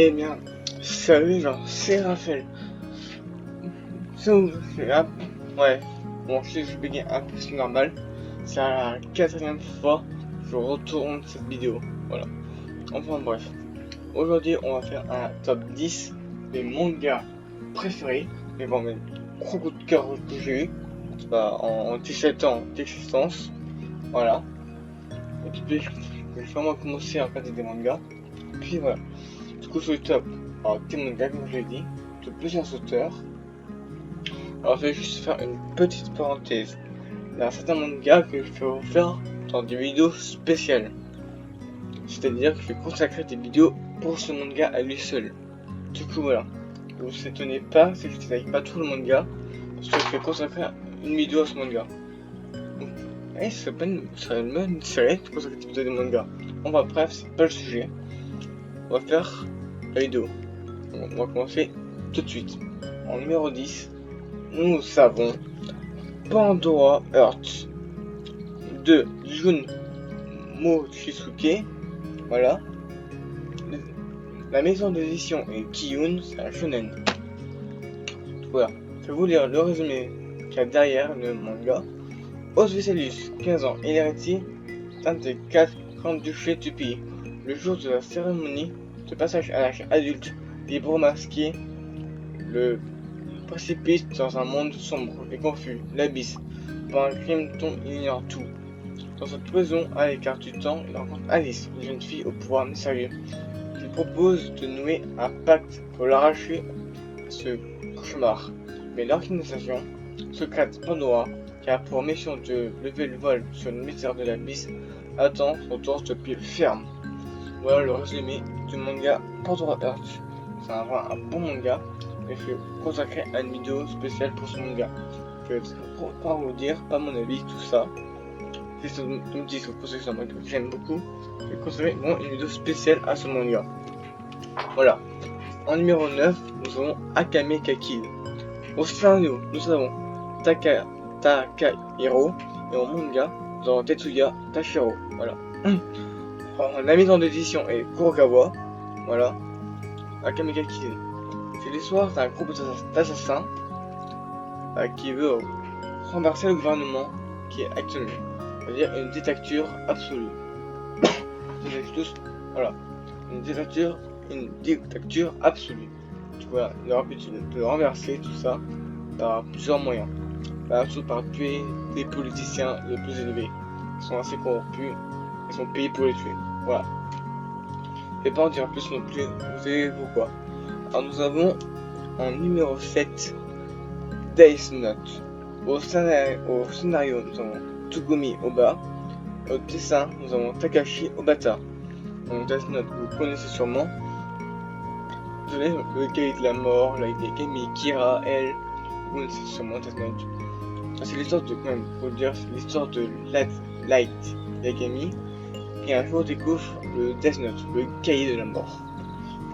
Eh bien, salut, genre, c'est Raphaël. So, ouais, bon, je sais que je bégaye un peu, c'est normal. C'est la quatrième fois que je retourne cette vidéo. Voilà. Enfin, bref. Aujourd'hui, on va faire un top 10 des mangas préférés. Mais bon, même, gros coup de cœur que j'ai eu. Bah, en 17 ans d'existence. Voilà. Et puis, je vais vraiment commencer à regarder des mangas. Puis voilà. Du coup, sur le top, alors, des mangas, comme je l'ai dit, de plusieurs auteurs. Alors, je vais juste faire une petite parenthèse. Il y a certains mangas que je vais vous faire dans des vidéos spéciales. C'est-à-dire que je vais consacrer des vidéos pour ce manga à lui seul. Du coup, voilà. Ne vous étonnez pas si je ne détaille pas tout le manga, parce que je vais consacrer une vidéo à ce manga. Et ce serait une bonne série de consacrer des vidéos de manga. Enfin bref, c'est pas le sujet. On va faire la vidéo. On va commencer tout de suite. En numéro 10, nous avons Pandora Hearts de Jun Mochizuki. Voilà. La maison d'édition est Kiyun, c'est un shonen. Voilà. Je vais vous lire le résumé qu'il y a derrière le manga. Os Vesalius, 15 ans, il héritier d'un des 4 grands duchés du pays. Le jour de la cérémonie de passage à l'âge adulte, les masqués le précipice dans un monde sombre et confus, l'abysse. Par un crime dont il ignore tout. Dans cette prison, à l'écart du temps, il rencontre Alice, une jeune fille au pouvoir mystérieux, qui propose de nouer un pacte pour l'arracher à ce cauchemar. Mais l'organisation secrète Pandora, qui a pour mission de lever le voile sur le mystère de l'abysse, attend son tour de pied ferme. Voilà le résumé du manga Pandora Hearts. C'est un bon manga, et je vais consacrer une vidéo spéciale pour ce manga. Je vais pas vous dire, pas mon avis, tout ça. Si vous me dites que vous pensez que c'est un manga que j'aime beaucoup, je vais consacrer une vidéo spéciale à ce manga. Voilà. En numéro 9, nous avons Akame ga Kill. Au scénario, nous avons Takahiro, et au manga, nous avons Tetsuya Tashiro. Voilà. Alors, la maison d'édition est Kurokawa. Voilà. Akame ga Kill. C'est l'histoire d'un groupe d'assassins qui veut renverser le gouvernement qui est actuellement. C'est-à-dire une dictature absolue. Voilà. Une dictature absolue. Voilà, il aura pu de renverser tout ça par plusieurs moyens. Surtout par tuer des politiciens les plus élevés. Ils sont assez corrompus, ils sont payés pour les tuer. Voilà. Je vais pas en dire plus non plus, vous savez pourquoi. Alors nous avons en numéro 7 Death Note. Au scénario, nous avons Tsugumi Oba. Au dessin, nous avons Takashi Obata. Donc Death Note, vous connaissez sûrement. Vous savez, le cahier de la mort, là, il y a Kami, Kira, elle, vous connaissez sûrement Death Note. C'est l'histoire de, quand même, faut le dire, c'est l'histoire de Light Yagami. Et un jour découvre le Death Note, le cahier de la mort.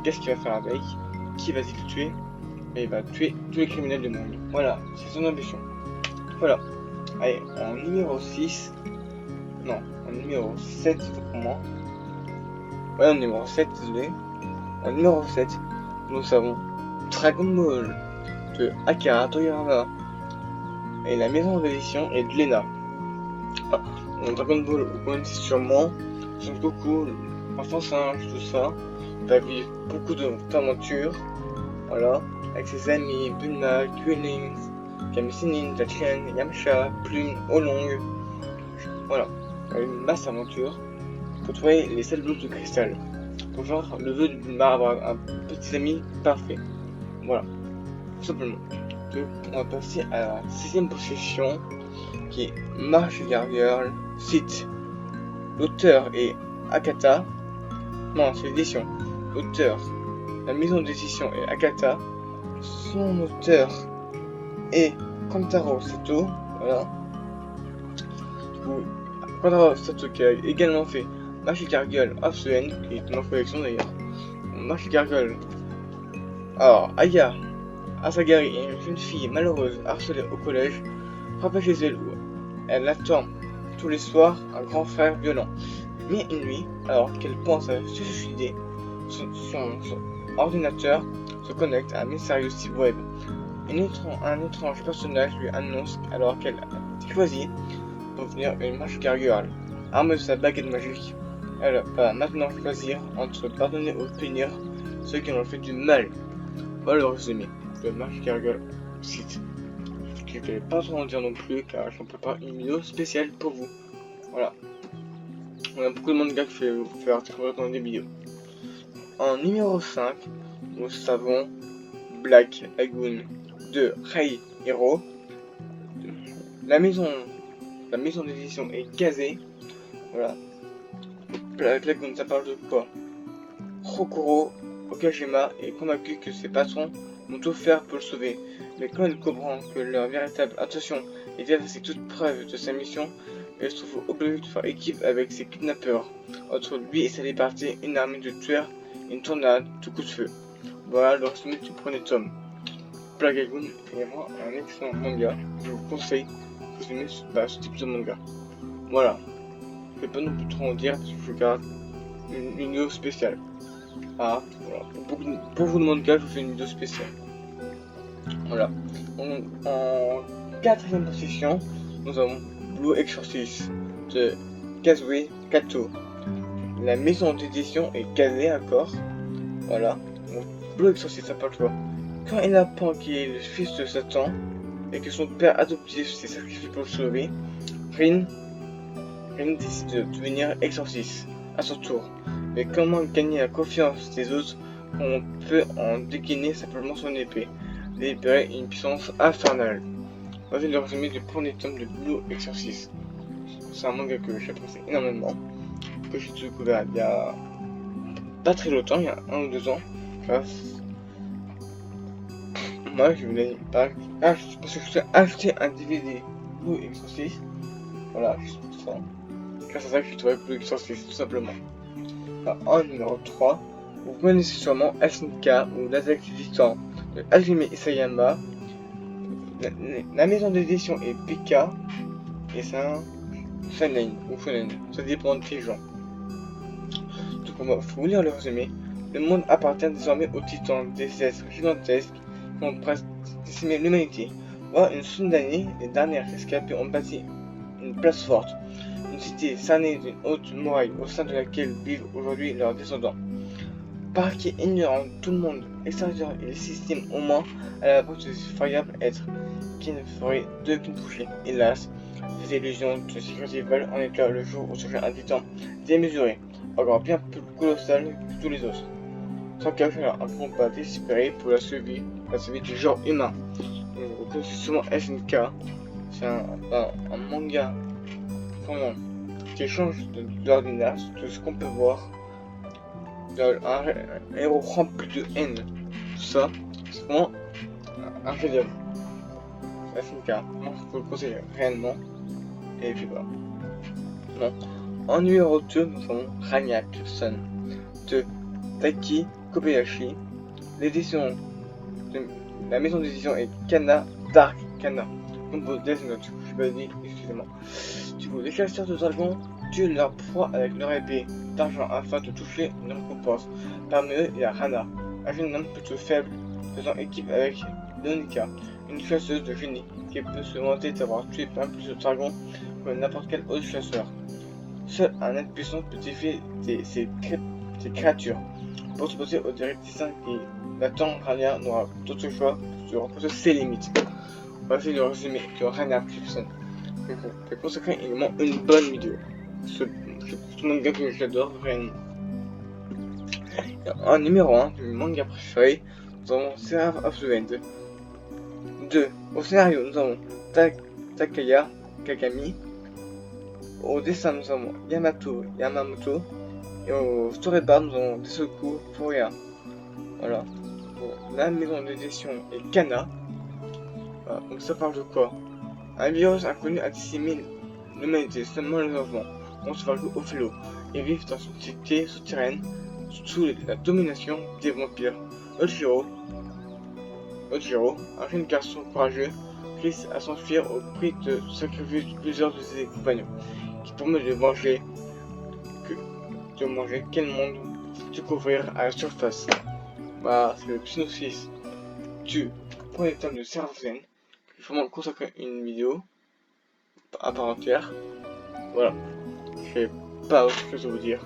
Qu'est-ce qu'il va faire avec? Qui va-t-il tuer? Et il va tuer tous les criminels du monde. Voilà, c'est son ambition. Voilà. Allez, en numéro 6. Non, en numéro 7 pour moi. Ouais, en numéro 7, désolé. En numéro 7, nous avons Dragon Ball de Akira Toriyama. Et la maison d'édition est de Lena. Dragon Ball, vous connaissez sûrement. Son Goku, enfant singe, tout ça. Il va vivre beaucoup d'aventures. Voilà. Avec ses amis, Bulma, Krillin, Kami Sennin, Tachien, Yamcha, Plume, Oolong. Voilà. Une masse d'aventure pour trouver les 7 blouses de cristal. Pour faire le vœu de Bulma, avoir un petit ami parfait. Voilà. Tout simplement. Donc, on va passer à la 6ème position qui est Marchigar Girl Cite. L'auteur est Akata. Non, c'est l'édition. L'auteur, la maison d'édition est Akata. Son auteur est Kantaro Sato. Voilà. Kantaro Sato qui a également fait Marchigar Girl of the End, qui est dans ma collection d'ailleurs. Marchigar Girl. Alors, Aya Asagari est une jeune fille malheureuse harcelée au collège, frappée chez elle où elle attend tous les soirs un grand frère violent. Mais une nuit, alors qu'elle pense à se suicider, ordinateur se connecte à un mystérieux site web. Un étrange personnage lui annonce alors qu'elle a choisi pour devenir une magical girl. Armée de sa baguette magique, elle va maintenant choisir entre pardonner ou punir ceux qui ont fait du mal. Voilà le résumé de Magical Girl site. Je ne vais pas trop en dire non plus car j'en prépare une vidéo spéciale pour vous. Voilà. On a beaucoup de mangas que je vais vous faire découvrir dans des vidéos. En numéro 5, nous avons Black Lagoon de Rei Hiro. La maison d'édition est casée. Voilà. Black Lagoon, ça parle de quoi? Hokuro Okajima est convaincu que ses patrons vont tout faire pour le sauver, mais quand il comprend que leur véritable intention est d'effacer toute preuve de sa mission, il se trouve obligé de faire équipe avec ses kidnappeurs. Entre lui et sa liberté, une armée de tueurs et une tornade tout coup de feu. Voilà le résumé du premier tome. Black Lagoon est vraiment un excellent manga. Je vous conseille de résumer ce type de manga. Voilà. Je vais pas non plus trop en dire parce que je garde une vidéo spéciale. Ah, voilà. Pour vous de mangas, je vous fais une vidéo spéciale. Voilà. En quatrième position, nous avons Blue Exorcist de Kazué Kato. La maison d'édition est casée encore. Voilà. Donc, Blue Exorcist, ça parle de quoi? Quand il apprend qu'il est le fils de Satan et que son père adoptif s'est sacrifié pour le sauver, Rin décide de devenir exorciste à son tour. Mais comment gagner la confiance des autres quand on peut en dégainer simplement son épée, libérer une puissance infernale. Voici le résumé du premier tome de Blue Exorcist. C'est un manga que j'apprécie énormément, que j'ai découvert il y a pas très longtemps, il y a 1 ou 2 ans. Moi je voulais parce que je voulais acheter un DVD Blue Exorcist. Voilà, juste pour ça. Grâce à ça que j'ai trouvé Blue Exorcist, tout simplement. En numéro 3, vous connaissez sûrement SNK ou l'Attaque du Titan de Hajime Isayama. La maison d'édition est Pika et c'est un shonen ou shonen, ça dépend des gens. Donc on va vous lire le résumé. Le monde appartient désormais aux titans, des êtres gigantesques qui ont presque décimé l'humanité. Voilà une centaine d'années, les dernières rescapés ont bâti une place forte. Une cité cernée d'une haute muraille au sein de laquelle vivent aujourd'hui leurs descendants. Parquet ignorant tout le monde extérieur et les systèmes au moins à la base de ce effroyable être qui ne ferait d'eux qu'une bouchée. Hélas, ces illusions de sécurité volent en éclat le jour où surgit un titan démesuré, encore bien plus colossal que tous les autres. Sans cacher un combat désespéré pour la survie du genre humain. Vous connaissez souvent SNK, c'est un manga vraiment qui change de l'ordinaire, de ce qu'on peut voir. Un héros rempli de haine, tout ça, c'est vraiment un chef-d'œuvre. SNK, moi je vous le conseille réellement, et puis voilà. Bon. En numéro 2, nous avons Rania Clifton de Taiki Kobayashi. L'édition de la maison d'édition est Kana Dark Kana. Donc pour Death Note, je suis pas dit, excusez-moi. Du coup, les chasseurs de dragons tuent leur proie avec leur épée d'argent afin de toucher une récompense. Parmi eux, il y a Hana, un jeune homme plutôt faible, faisant équipe avec Leonika, une chasseuse de génie qui peut se vanter d'avoir tué bien plus de dragons que n'importe quel autre chasseur. Seul un être puissant peut défier ces créatures. Pour se poser au destin qui l'attend, Rania n'aura d'autre choix que de repousser ses limites. Voici le résumé de Rania Clifton. Je consacrer également une bonne vidéo. Ce manga que j'adore réellement. En numéro 1 du manga préféré, nous avons Seraph of the End. 2. Au scénario, nous avons Takaya Kagami. Au dessin, nous avons Yamamoto. Et au storyboard, nous avons Desoku Furuya. Voilà. Bon, la maison d'édition est Kana. Voilà. Donc ça parle de quoi? Un virus inconnu a décimé l'humanité, seulement les enfants ont survécu au flot et vivent dans une cité souterraine sous la domination des vampires. Ojiro, un jeune garçon courageux, réussit à s'enfuir au prix de sacrifier plusieurs de ses compagnons, qui promettent de manger quel monde découvrir à la surface. Bah, c'est le Psyno 6 du premier tome de Seraphine. Je vais vraiment consacrer une vidéo à part entière. Voilà. Je sais pas autre chose à vous dire.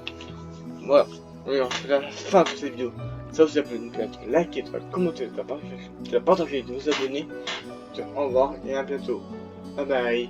Voilà. Oui, c'est la fin de cette vidéo. Ça vous a plu, n'oubliez pas de liker, de commenter, de partager, de vous abonner. Au revoir et à bientôt. Bye bye.